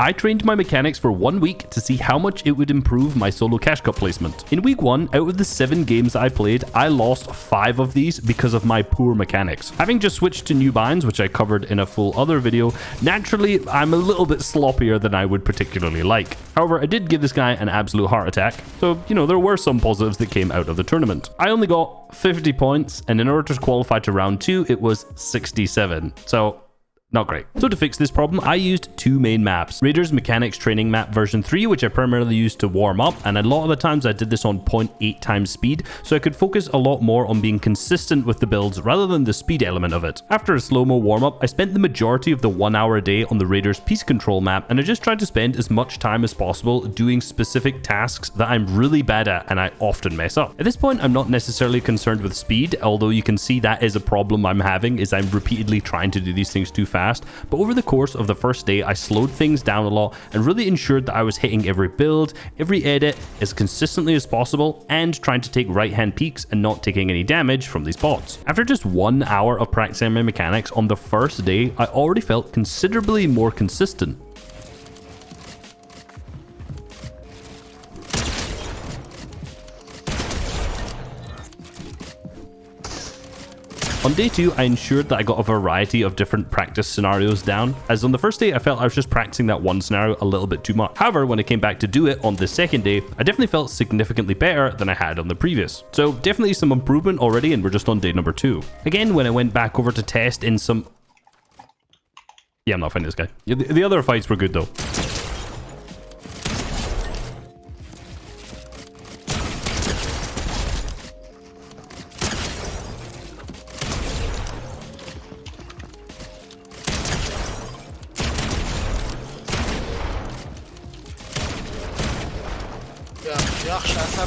I trained my mechanics for 1 week to see how much it would improve my solo cash cup placement. In week 1, out of the 7 games I played, I lost 5 of these because of my poor mechanics. Having just switched to new binds, which I covered in a full other video, naturally I'm a little bit sloppier than I would particularly like. However, I did give this guy an absolute heart attack, so you know, there were some positives that came out of the tournament. I only got 50 points, and in order to qualify to round 2, it was 67. So not great. So to fix this problem, I used 2 main maps. Raiders Mechanics Training Map version 3, which I primarily used to warm up, and a lot of the times I did this on 0.8 times speed, so I could focus a lot more on being consistent with the builds rather than the speed element of it. After a slow-mo warm-up, I spent the majority of the 1 hour a day on the Raiders Piece Control map, and I just tried to spend as much time as possible doing specific tasks that I'm really bad at and I often mess up. At this point, I'm not necessarily concerned with speed, although you can see that is a problem I'm having, is I'm repeatedly trying to do these things too fast. But over the course of the first day, I slowed things down a lot and really ensured that I was hitting every build, every edit as consistently as possible, and trying to take right-hand peeks and not taking any damage from these bots. After just 1 hour of practicing my mechanics on the first day, I already felt considerably more consistent. On day 2, I ensured that I got a variety of different practice scenarios down, as on the first day I felt I was just practicing that one scenario a little bit too much. However, when I came back to do it on the second day, I definitely felt significantly better than I had on the previous. So definitely some improvement already, and we're just on day number 2. Again, when I went back over to test in some... Yeah, I'm not fighting this guy. The other fights were good though.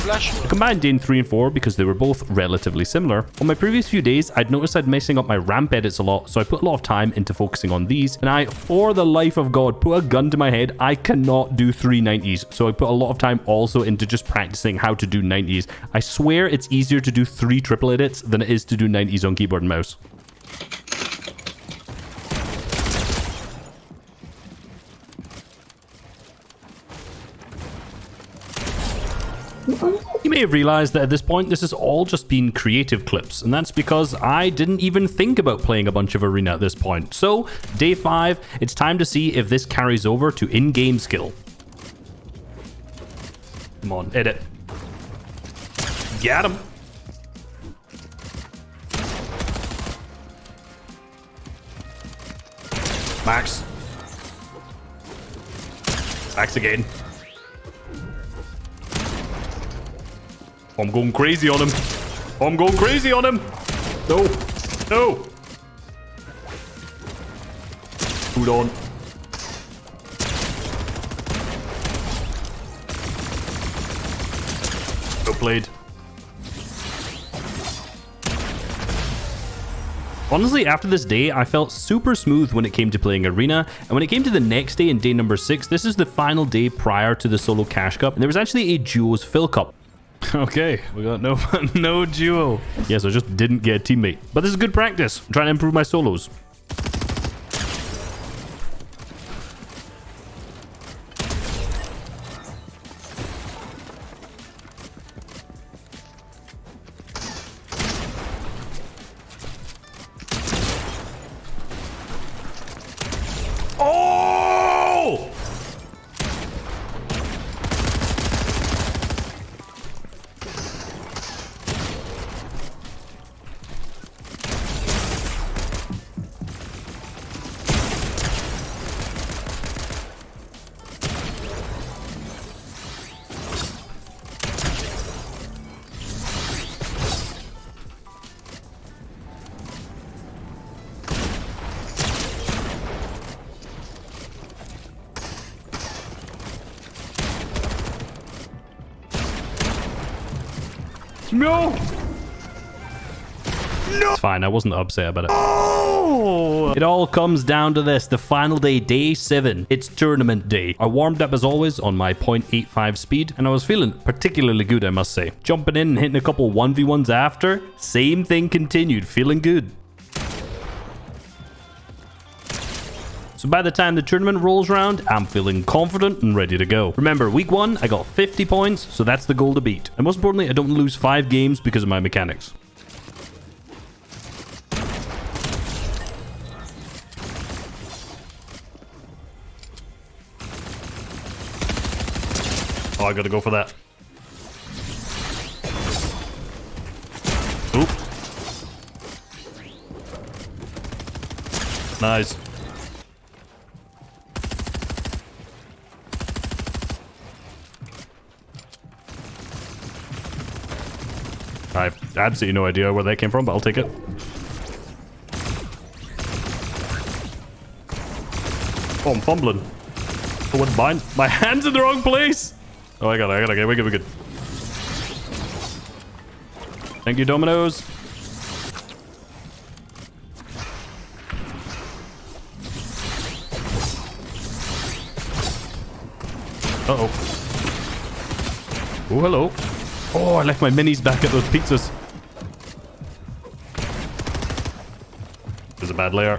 I combined day 3 and 4 because they were both relatively similar. On my previous few days, I'd noticed I'd messing up my ramp edits a lot, so I put a lot of time into focusing on these, and I, for the life of God, put a gun to my head, I cannot do 390s, so I put a lot of time also into just practicing how to do 90s. I swear it's easier to do 3 triple edits than it is to do 90s on keyboard and mouse. You may have realized that at this point, this has all just been creative clips, and that's because I didn't even think about playing a bunch of arena at this point. So, day 5, it's time to see if this carries over to in-game skill. Come on, edit. Got him. Max. Max again. I'm going crazy on him. I'm going crazy on him. No. No. Food on. Well played. Honestly, after this day, I felt super smooth when it came to playing Arena, and when it came to the next day in day number 6, this is the final day prior to the Solo Cash Cup, and there was actually a Duos Fill Cup. Okay, we got no duo. Yes, I just didn't get a teammate. But this is good practice. I'm trying to improve my solos. Oh! No! No! It's fine, I wasn't upset about it. Oh! It all comes down to this, the final day, day 7. It's tournament day. I warmed up as always on my 0.85 speed, and I was feeling particularly good, I must say. Jumping in and hitting a couple 1v1s after, same thing continued, feeling good. So by the time the tournament rolls around, I'm feeling confident and ready to go. Remember, week 1, I got 50 points, so that's the goal to beat. And most importantly, I don't lose 5 games because of my mechanics. Oh, I gotta go for that. Oop. Nice. I have absolutely no idea where that came from, but I'll take it. Oh, I'm fumbling. Oh, what's mine? My hand's in the wrong place! Oh, I got it. We're good. Thank you, Dominoes. Uh-oh. Oh, hello. Oh, I left my minis back at those pizzas. There's a bad layer.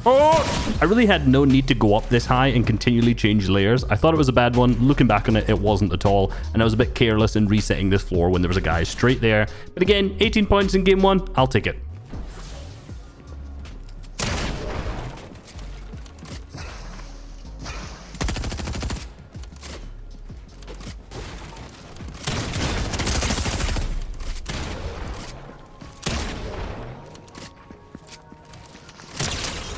Oh! I really had no need to go up this high and continually change layers. I thought it was a bad one. Looking back on it, it wasn't at all. And I was a bit careless in resetting this floor when there was a guy straight there. But again, 18 points in game 1. I'll take it.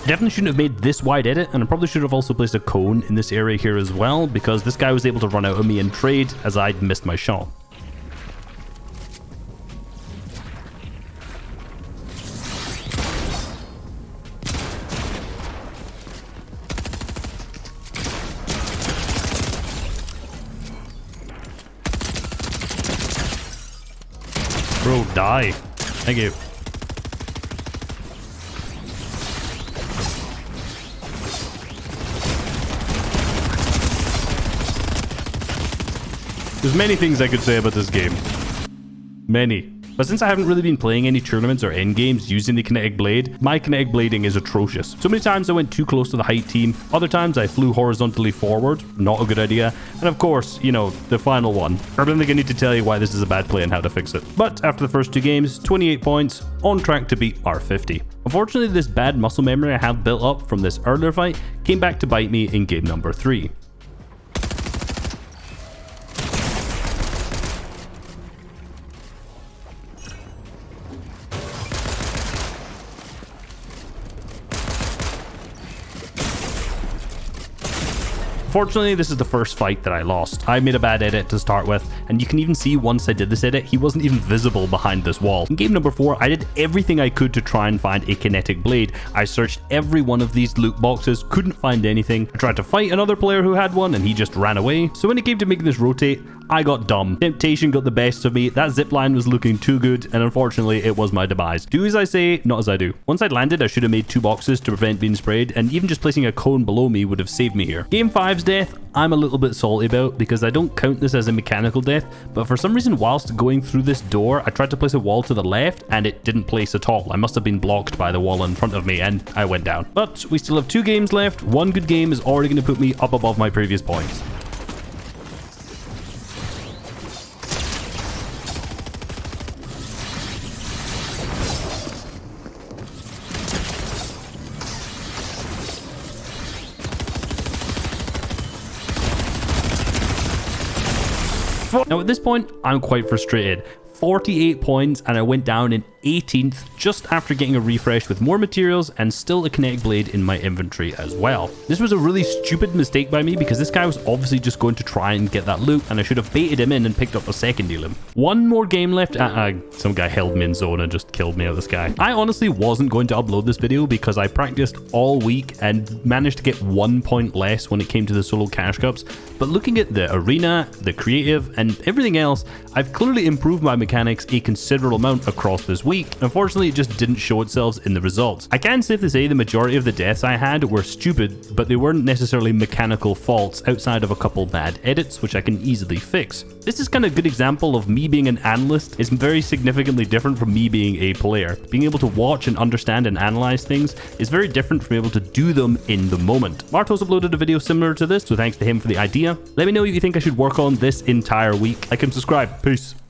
Definitely shouldn't have made this wide edit, and I probably should have also placed a cone in this area here as well, because this guy was able to run out of me and trade as I'd missed my shot. Bro, die. Thank you. There's many things I could say about this game. Many. But since I haven't really been playing any tournaments or end games using the kinetic blade, my kinetic blading is atrocious. So many times I went too close to the height team. Other times I flew horizontally forward. Not a good idea. And of course, you know, the final one. I don't think I need to tell you why this is a bad play and how to fix it. But after the first 2 games, 28 points, on track to beat R50. Unfortunately, this bad muscle memory I have built up from this earlier fight came back to bite me in game number 3. Fortunately, this is the first fight that I lost. I made a bad edit to start with, and you can even see once I did this edit, he wasn't even visible behind this wall. In game number 4, I did everything I could to try and find a kinetic blade. I searched every one of these loot boxes, couldn't find anything. I tried to fight another player who had one, and he just ran away. So when it came to making this rotate, I got dumb. Temptation got the best of me. That zipline was looking too good, and unfortunately, it was my demise. Do as I say, not as I do. Once I'd landed, I should have made 2 boxes to prevent being sprayed, and even just placing a cone below me would have saved me here. Game 5's death, I'm a little bit salty about, because I don't count this as a mechanical death, but for some reason, whilst going through this door, I tried to place a wall to the left, and it didn't place at all. I must have been blocked by the wall in front of me, and I went down. But we still have 2 games left. 1 good game is already going to put me up above my previous points. Now at this point, I'm quite frustrated. 48 points and I went down in 18th just after getting a refresh with more materials and still a kinetic blade in my inventory as well. This was a really stupid mistake by me because this guy was obviously just going to try and get that loot and I should have baited him in and picked up a second dealim. 1 more game left. Some guy held me in zone and just killed me out of the sky. I honestly wasn't going to upload this video because I practiced all week and managed to get 1 point less when it came to the solo cash cups. But looking at the arena, the creative and everything else, I've clearly improved my mechanics a considerable amount across this week. week. Unfortunately, it just didn't show itself in the results. I can safely say the majority of the deaths I had were stupid, but they weren't necessarily mechanical faults outside of a couple bad edits, which I can easily fix. This is kind of a good example of me being an analyst is very significantly different from me being a player. Being able to watch and understand and analyze things is very different from able to do them in the moment. Martoz uploaded a video similar to this, so thanks to him for the idea. Let me know if you think I should work on this entire week. Like and subscribe. Peace.